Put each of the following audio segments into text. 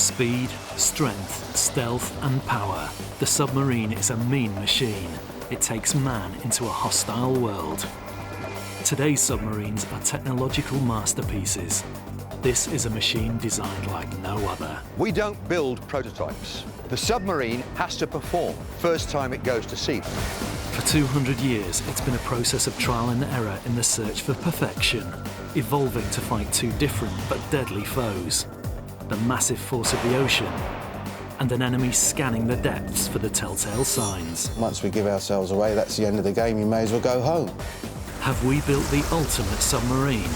Speed, strength, stealth and power. The submarine is a mean machine. It takes man into a hostile world. Today's submarines are technological masterpieces. This is a machine designed like no other. We don't build prototypes. The submarine has to perform first time it goes to sea. For 200 years, it's been a process of trial and error in the search for perfection, evolving to fight two different but deadly foes. The massive force of the ocean, and an enemy scanning the depths for the telltale signs. Once we give ourselves away, that's the end of the game. You may as well go home. Have we built the ultimate submarine?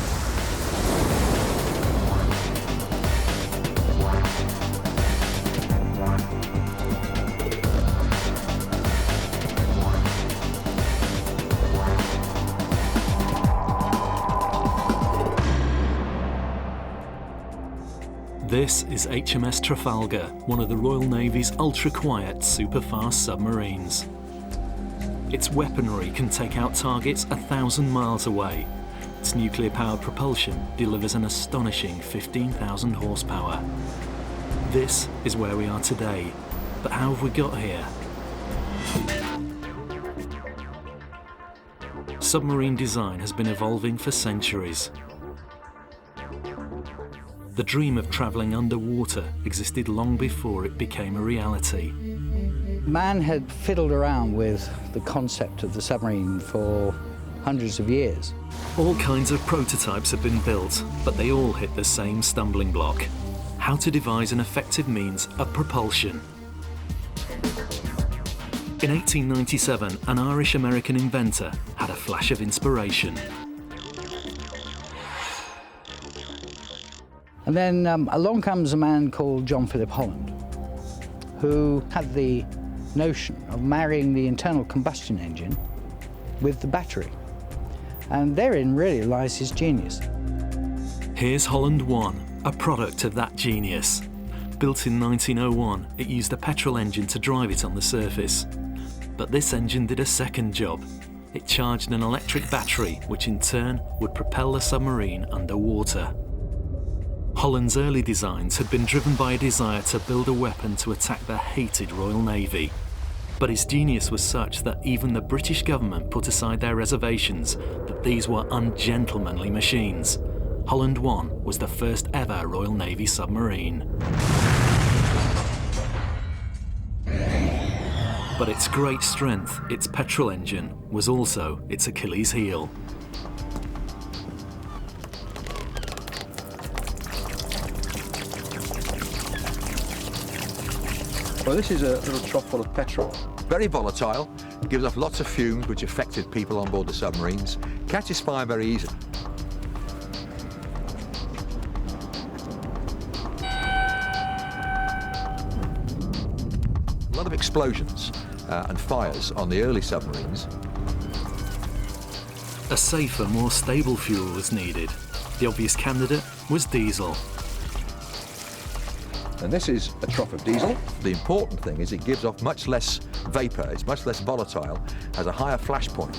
This is HMS Trafalgar, one of the Royal Navy's ultra-quiet, super-fast submarines. Its weaponry can take out targets 1,000 miles away. Its nuclear-powered propulsion delivers an astonishing 15,000 horsepower. This is where we are today, but how have we got here? Submarine design has been evolving for centuries. The dream of travelling underwater existed long before it became a reality. Man had fiddled around with the concept of the submarine for hundreds of years. All kinds of prototypes have been built, but they all hit the same stumbling block: how to devise an effective means of propulsion. In 1897, an Irish-American inventor had a flash of inspiration. And then along comes a man called John Philip Holland, who had the notion of marrying the internal combustion engine with the battery. And therein really lies his genius. Here's Holland 1, a product of that genius. Built in 1901, it used a petrol engine to drive it on the surface. But this engine did a second job. It charged an electric battery, which in turn would propel the submarine underwater. Holland's early designs had been driven by a desire to build a weapon to attack the hated Royal Navy. But his genius was such that even the British government put aside their reservations that these were ungentlemanly machines. Holland 1 was the first ever Royal Navy submarine. But its great strength, its petrol engine, was also its Achilles heel. Well, this is a little trough full of petrol. Very volatile, gives off lots of fumes which affected people on board the submarines, catches fire very easily. A lot of explosions and fires on the early submarines. A safer, more stable fuel was needed. The obvious candidate was diesel. And this is a trough of diesel. The important thing is it gives off much less vapour, it's much less volatile, has a higher flash point.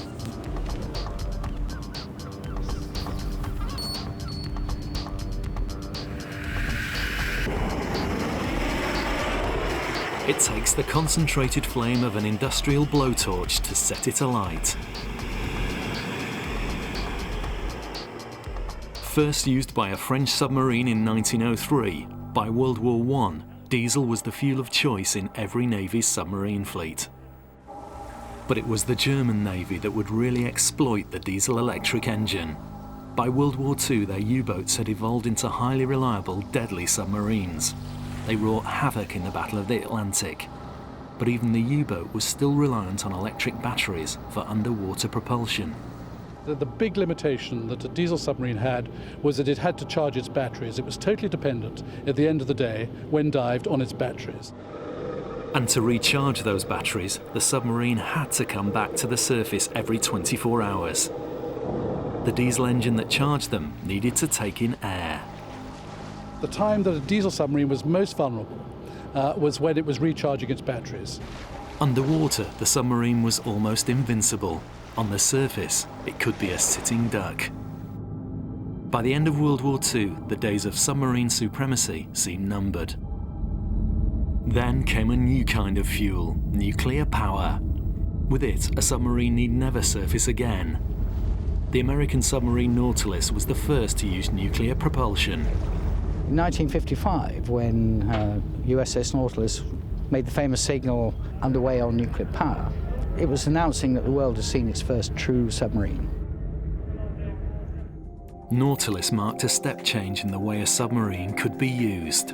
It takes the concentrated flame of an industrial blowtorch to set it alight. First used by a French submarine in 1903, by World War I, diesel was the fuel of choice in every Navy's submarine fleet. But it was the German Navy that would really exploit the diesel-electric engine. By World War II, their U-boats had evolved into highly reliable, deadly submarines. They wrought havoc in the Battle of the Atlantic. But even the U-boat was still reliant on electric batteries for underwater propulsion. The big limitation that a diesel submarine had was that it had to charge its batteries. It was totally dependent, at the end of the day, when dived, on its batteries. And to recharge those batteries, the submarine had to come back to the surface every 24 hours. The diesel engine that charged them needed to take in air. The time that a diesel submarine was most vulnerable was when it was recharging its batteries. Underwater, the submarine was almost invincible. On the surface, it could be a sitting duck. By the end of World War II, the days of submarine supremacy seemed numbered. Then came a new kind of fuel, nuclear power. With it, a submarine need never surface again. The American submarine Nautilus was the first to use nuclear propulsion. In 1955, when USS Nautilus made the famous signal underway on nuclear power, it was announcing that the world had seen its first true submarine. Nautilus marked a step change in the way a submarine could be used.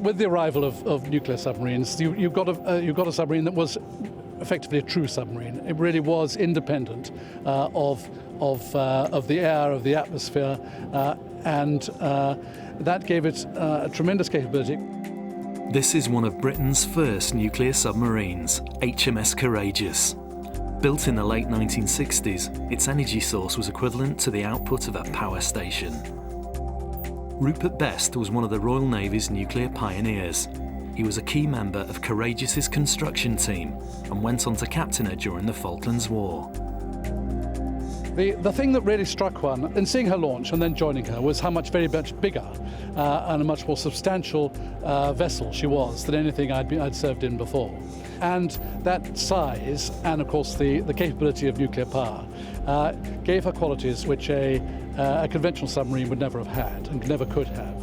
With the arrival of nuclear submarines, you got a submarine that was effectively a true submarine. It really was independent of the air, of the atmosphere, and that gave it a tremendous capability. This is one of Britain's first nuclear submarines, HMS Courageous. Built in the late 1960s, its energy source was equivalent to the output of a power station. Rupert Best was one of the Royal Navy's nuclear pioneers. He was a key member of Courageous's construction team and went on to captain her during the Falklands War. The thing that really struck one in seeing her launch and then joining her was how much very much bigger and a much more substantial vessel she was than anything I'd served in before. And that size and, of course, the capability of nuclear power gave her qualities which a conventional submarine would never have had and never could have.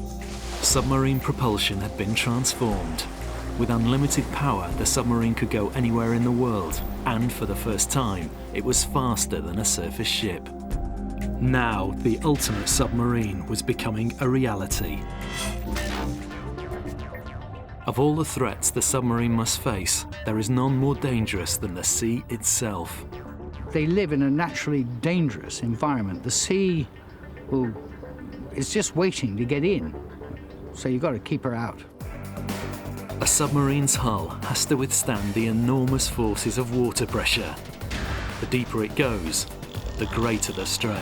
Submarine propulsion had been transformed. With unlimited power, the submarine could go anywhere in the world, and for the first time, it was faster than a surface ship. Now, the ultimate submarine was becoming a reality. Of all the threats the submarine must face, there is none more dangerous than the sea itself. They live in a naturally dangerous environment. The sea is just waiting to get in, so you've got to keep her out. A submarine's hull has to withstand the enormous forces of water pressure. The deeper it goes, the greater the strain.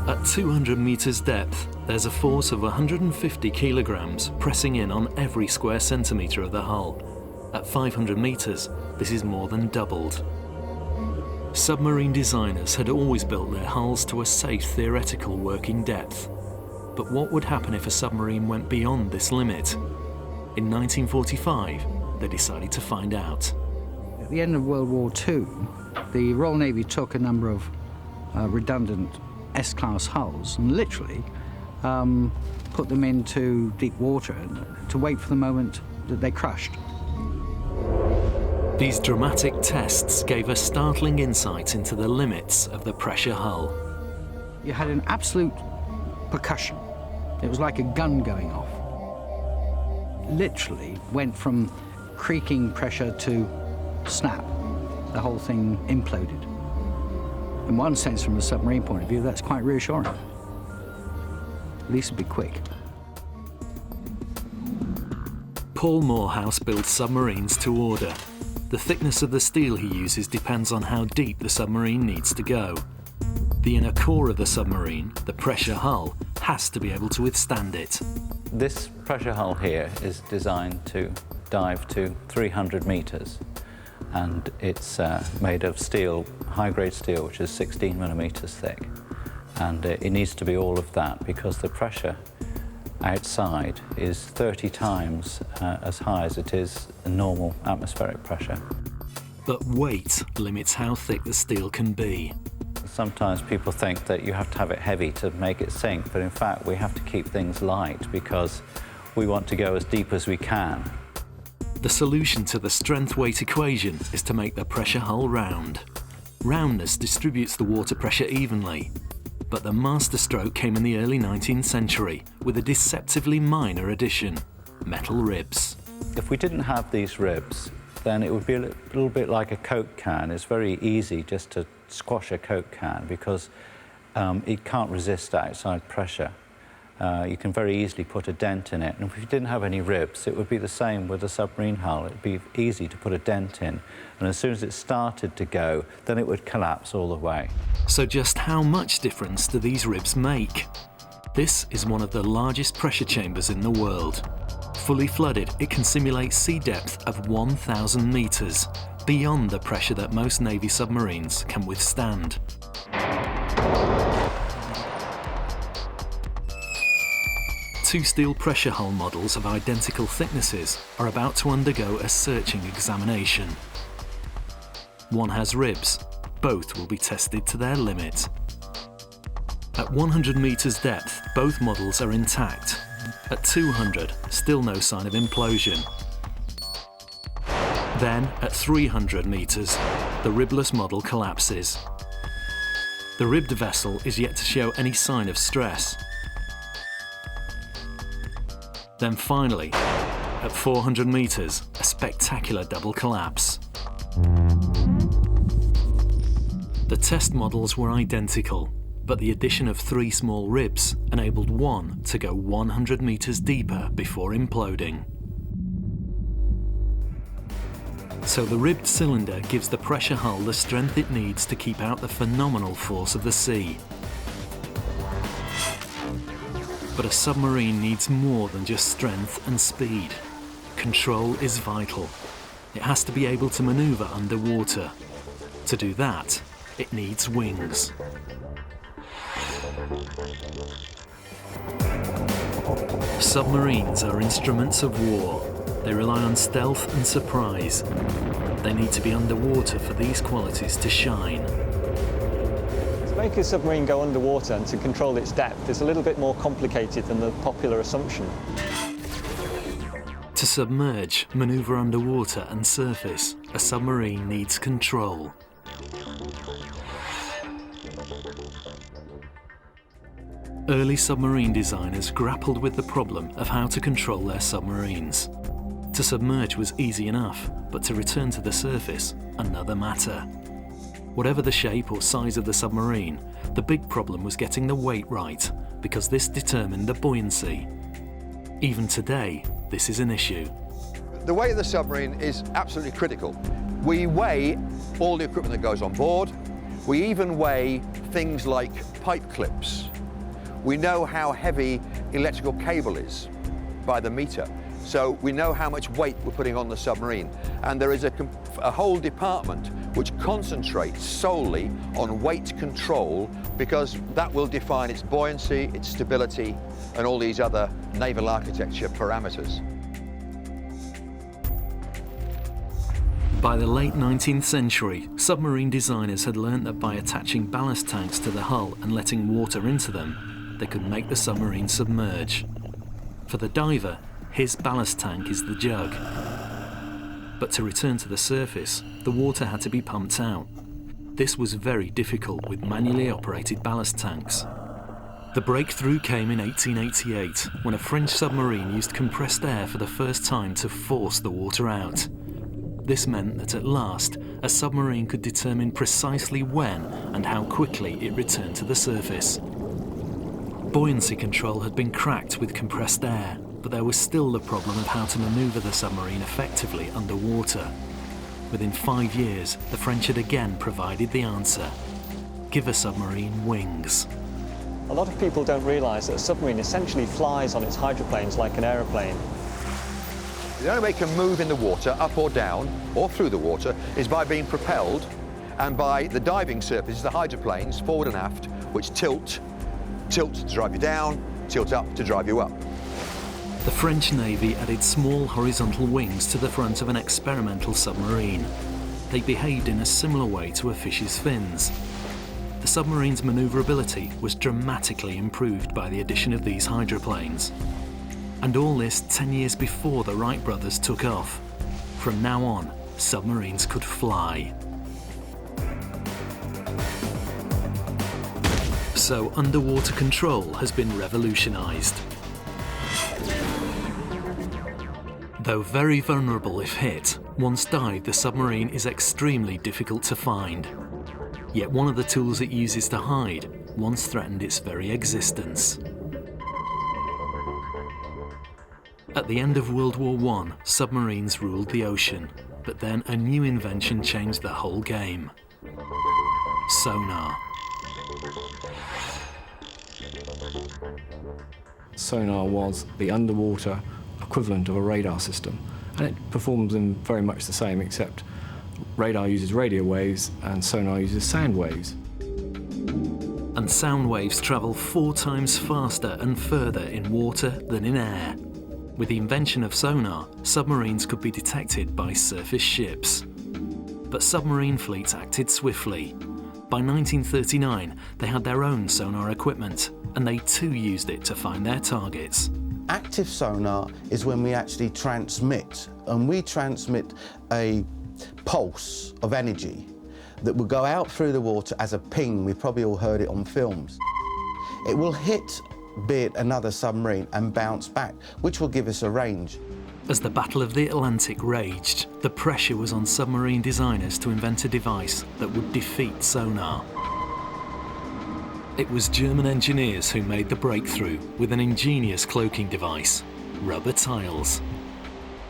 At 200 meters depth, there's a force of 150 kilograms pressing in on every square centimeter of the hull. At 500 meters, this is more than doubled. Submarine designers had always built their hulls to a safe theoretical working depth. But what would happen if a submarine went beyond this limit? In 1945, they decided to find out. At the end of World War II, the Royal Navy took a number of redundant S-class hulls and literally put them into deep water to wait for the moment that they crushed. These dramatic tests gave us startling insight into the limits of the pressure hull. You had an absolute percussion. It was like a gun going off. Literally went from creaking pressure to snap. The whole thing imploded. In one sense, from a submarine point of view, that's quite reassuring. At least it'd be quick. Paul Morehouse builds submarines to order. The thickness of the steel he uses depends on how deep the submarine needs to go. The inner core of the submarine, the pressure hull, has to be able to withstand it. This pressure hull here is designed to dive to 300 meters, and it's made of steel, high-grade steel, which is 16 millimeters thick. And it needs to be all of that because the pressure outside is 30 times as high as it is normal atmospheric pressure. But weight limits how thick the steel can be. Sometimes people think that you have to have it heavy to make it sink, but in fact we have to keep things light because we want to go as deep as we can. The solution to the strength-weight equation is to make the pressure hull round. Roundness distributes the water pressure evenly, but the masterstroke came in the early 19th century with a deceptively minor addition: metal ribs. If we didn't have these ribs, then it would be a little bit like a Coke can. It's very easy just to squash a Coke can because it can't resist outside pressure. You can very easily put a dent in it. And if you didn't have any ribs, it would be the same with a submarine hull. It would be easy to put a dent in. And as soon as it started to go, then it would collapse all the way. So just how much difference do these ribs make? This is one of the largest pressure chambers in the world. Fully flooded, it can simulate sea depth of 1,000 meters, beyond the pressure that most Navy submarines can withstand. Two steel pressure hull models of identical thicknesses are about to undergo a searching examination. One has ribs. Both will be tested to their limit. At 100 meters depth, both models are intact. At 200, still no sign of implosion. Then, at 300 meters, the ribless model collapses. The ribbed vessel is yet to show any sign of stress. Then finally, at 400 meters, a spectacular double collapse. The test models were identical, but the addition of 3 small ribs enabled one to go 100 meters deeper before imploding. So the ribbed cylinder gives the pressure hull the strength it needs to keep out the phenomenal force of the sea. But a submarine needs more than just strength and speed. Control is vital. It has to be able to maneuver underwater. To do that, it needs wings. Submarines are instruments of war. They rely on stealth and surprise. They need to be underwater for these qualities to shine. To make a submarine go underwater and to control its depth is a little bit more complicated than the popular assumption. To submerge, maneuver underwater and surface, a submarine needs control. Early submarine designers grappled with the problem of how to control their submarines. To submerge was easy enough, but to return to the surface, another matter. Whatever the shape or size of the submarine, the big problem was getting the weight right, because this determined the buoyancy. Even today, this is an issue. The weight of the submarine is absolutely critical. We weigh all the equipment that goes on board. We even weigh things like pipe clips. We know how heavy electrical cable is by the meter. So we know how much weight we're putting on the submarine. And there is a whole department which concentrates solely on weight control, because that will define its buoyancy, its stability, and all these other naval architecture parameters. By the late 19th century, submarine designers had learnt that by attaching ballast tanks to the hull and letting water into them, they could make the submarine submerge. For the diver, his ballast tank is the jug. But to return to the surface, the water had to be pumped out. This was very difficult with manually operated ballast tanks. The breakthrough came in 1888, when a French submarine used compressed air for the first time to force the water out. This meant that at last, a submarine could determine precisely when and how quickly it returned to the surface. Buoyancy control had been cracked with compressed air, but there was still the problem of how to maneuver the submarine effectively underwater. Within 5 years, the French had again provided the answer. Give a submarine wings. A lot of people don't realise that a submarine essentially flies on its hydroplanes like an aeroplane. The only way it can move in the water, up or down, or through the water, is by being propelled, and by the diving surfaces, the hydroplanes, forward and aft, which tilt to drive you down, tilt up to drive you up. The French Navy added small horizontal wings to the front of an experimental submarine. They behaved in a similar way to a fish's fins. The submarine's maneuverability was dramatically improved by the addition of these hydroplanes. And all this 10 years before the Wright brothers took off. From now on, submarines could fly. So underwater control has been revolutionized. Though very vulnerable if hit, once dived, the submarine is extremely difficult to find. Yet one of the tools it uses to hide once threatened its very existence. At the end of World War I, submarines ruled the ocean, but then a new invention changed the whole game. Sonar. Sonar was the underwater equivalent of a radar system, and it performs in very much the same, except radar uses radio waves and sonar uses sound waves. and sound waves travel 4 times faster and further in water than in air. With the invention of sonar, submarines could be detected by surface ships. But submarine fleets acted swiftly. By 1939, they had their own sonar equipment, and they too used it to find their targets. Active sonar is when we actually transmit, and we transmit a pulse of energy that will go out through the water as a ping. We've probably all heard it on films. It will hit, be it another submarine, and bounce back, which will give us a range. As the Battle of the Atlantic raged, the pressure was on submarine designers to invent a device that would defeat sonar. It was German engineers who made the breakthrough with an ingenious cloaking device, rubber tiles.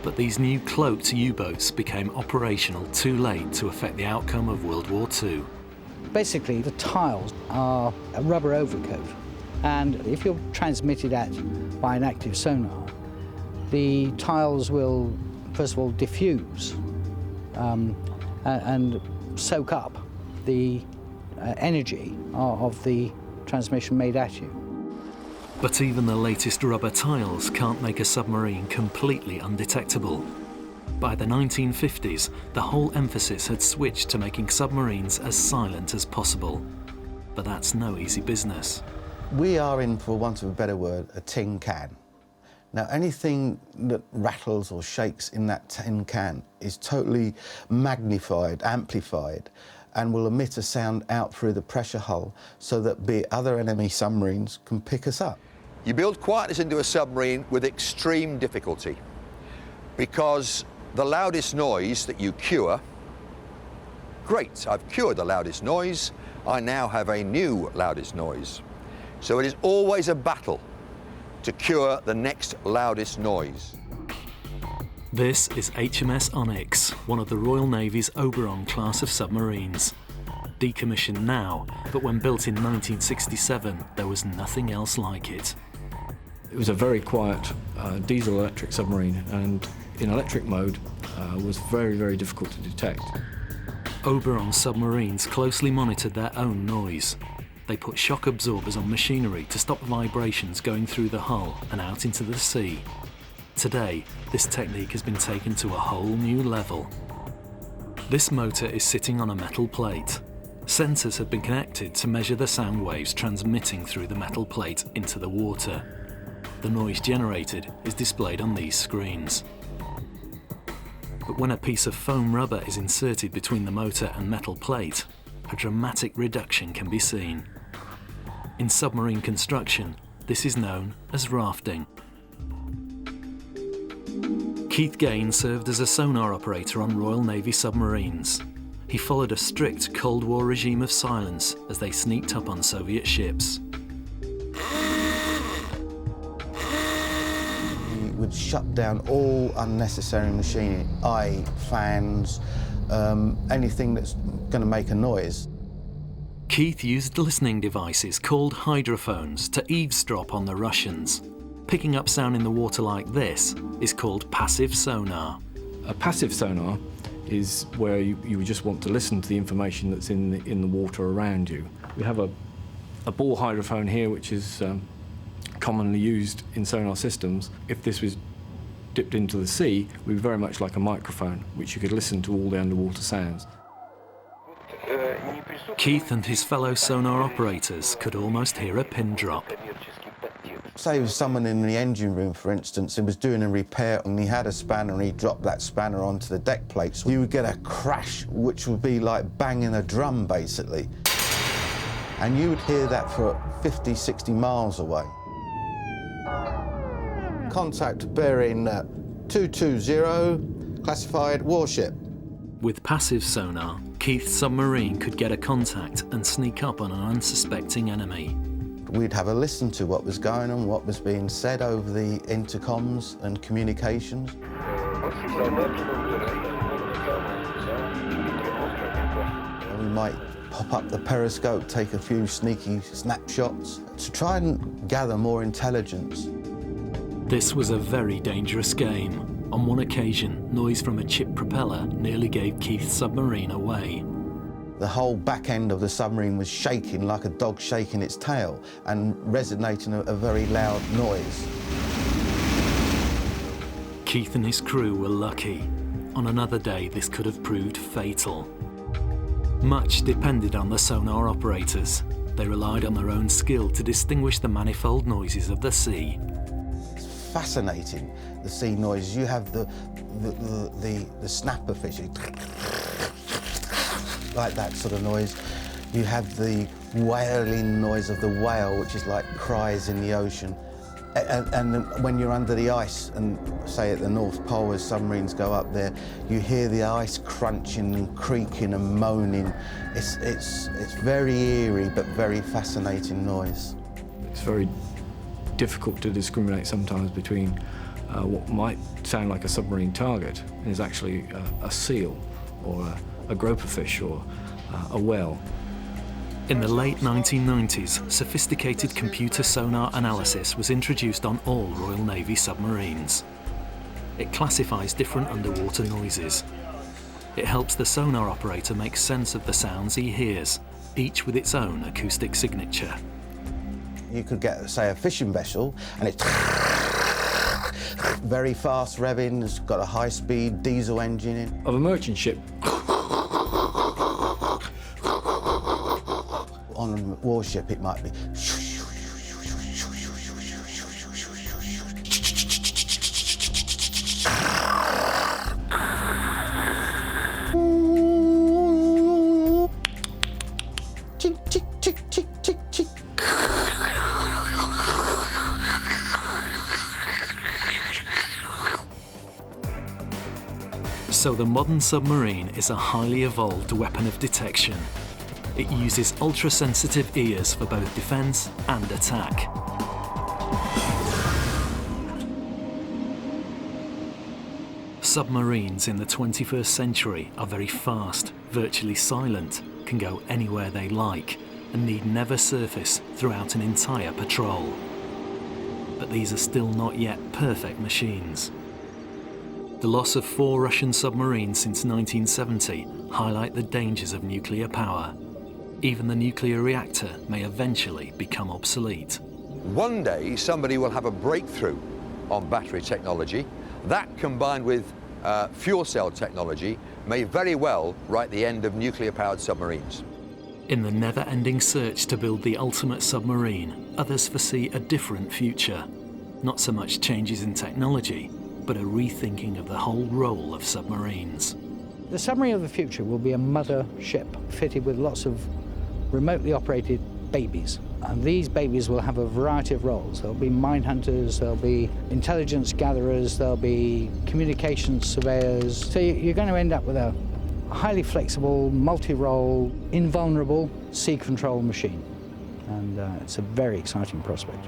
But these new cloaked U-boats became operational too late to affect the outcome of World War II. Basically, the tiles are a rubber overcoat, and if you're transmitted at by an active sonar, the tiles will, first of all, diffuse and soak up the energy of the transmission made at you. But even the latest rubber tiles can't make a submarine completely undetectable. By the 1950s, the whole emphasis had switched to making submarines as silent as possible. But that's no easy business. We are in, for want of a better word, a tin can. Now, anything that rattles or shakes in that tin can is totally magnified, amplified, and will emit a sound out through the pressure hull so that be it other enemy submarines can pick us up. You build quietness into a submarine with extreme difficulty because the loudest noise that you cure, great, I've cured the loudest noise, I now have a new loudest noise. So it is always a battle to cure the next loudest noise. This is HMS Onyx, one of the Royal Navy's Oberon class of submarines. Decommissioned now, but when built in 1967, there was nothing else like it. It was a very quiet diesel-electric submarine, and in electric mode was very, very difficult to detect. Oberon submarines closely monitored their own noise. They put shock absorbers on machinery to stop vibrations going through the hull and out into the sea. Today, this technique has been taken to a whole new level. This motor is sitting on a metal plate. Sensors have been connected to measure the sound waves transmitting through the metal plate into the water. The noise generated is displayed on these screens. But when a piece of foam rubber is inserted between the motor and metal plate, a dramatic reduction can be seen. In submarine construction, this is known as rafting. Keith Gain served as a sonar operator on Royal Navy submarines. He followed a strict Cold War regime of silence as they sneaked up on Soviet ships. We would shut down all unnecessary machinery, i.e. fans, anything that's going to make a noise. Keith used listening devices called hydrophones to eavesdrop on the Russians. Picking up sound in the water like this is called passive sonar. A passive sonar is where you just want to listen to the information that's in the water around you. We have a ball hydrophone here, which is commonly used in sonar systems. If this was dipped into the sea, it would be very much like a microphone, which you could listen to all the underwater sounds. Keith and his fellow sonar operators could almost hear a pin drop. Say if someone in the engine room, for instance, and was doing a repair and he had a spanner and he dropped that spanner onto the deck plates, you would get a crash which would be like banging a drum, basically. And you would hear that for 50, 60 miles away. Contact bearing 220, classified warship. With passive sonar, Keith's submarine could get a contact and sneak up on an unsuspecting enemy. We'd have a listen to what was going on, what was being said over the intercoms and communications. We might pop up the periscope, take a few sneaky snapshots to try and gather more intelligence. This was a very dangerous game. On one occasion, noise from a chip propeller nearly gave Keith's submarine away. The whole back end of the submarine was shaking like a dog shaking its tail and resonating a very loud noise. Keith and his crew were lucky. On another day, this could have proved fatal. Much depended on the sonar operators. They relied on their own skill to distinguish the manifold noises of the sea. It's fascinating, the sea noises. You have the snapper fish, like that sort of noise. You have the wailing noise of the whale, which is like cries in the ocean. And when you're under the ice, and say at the North Pole as submarines go up there, you hear the ice crunching and creaking and moaning. It's very eerie but very fascinating noise. It's very difficult to discriminate sometimes between what might sound like a submarine target and is actually a seal or a groper fish or a whale. In the late 1990s, sophisticated computer sonar analysis was introduced on all Royal Navy submarines. It classifies different underwater noises. It helps the sonar operator make sense of the sounds he hears, each with its own acoustic signature. You could get, say, a fishing vessel, and it's very fast revving, it's got a high-speed diesel engine in. Of a merchant ship, On a warship, it might be. Chick, chick, chick, chick, chick, chick. So the modern submarine is a highly evolved weapon of detection. It uses ultra-sensitive ears for both defence and attack. Submarines in the 21st century are very fast, virtually silent, can go anywhere they like, and need never surface throughout an entire patrol. But these are still not yet perfect machines. The loss of 4 Russian submarines since 1970 highlight the dangers of nuclear power. Even the nuclear reactor may eventually become obsolete. One day, somebody will have a breakthrough on battery technology. That, combined with fuel cell technology, may very well write the end of nuclear-powered submarines. In the never-ending search to build the ultimate submarine, others foresee a different future. Not so much changes in technology, but a rethinking of the whole role of submarines. The submarine of the future will be a mother ship fitted with lots of remotely operated babies. And these babies will have a variety of roles. There'll be mine hunters, there'll be intelligence gatherers, there'll be communications surveyors. So you're going to end up with a highly flexible, multi-role, invulnerable sea control machine. And it's a very exciting prospect.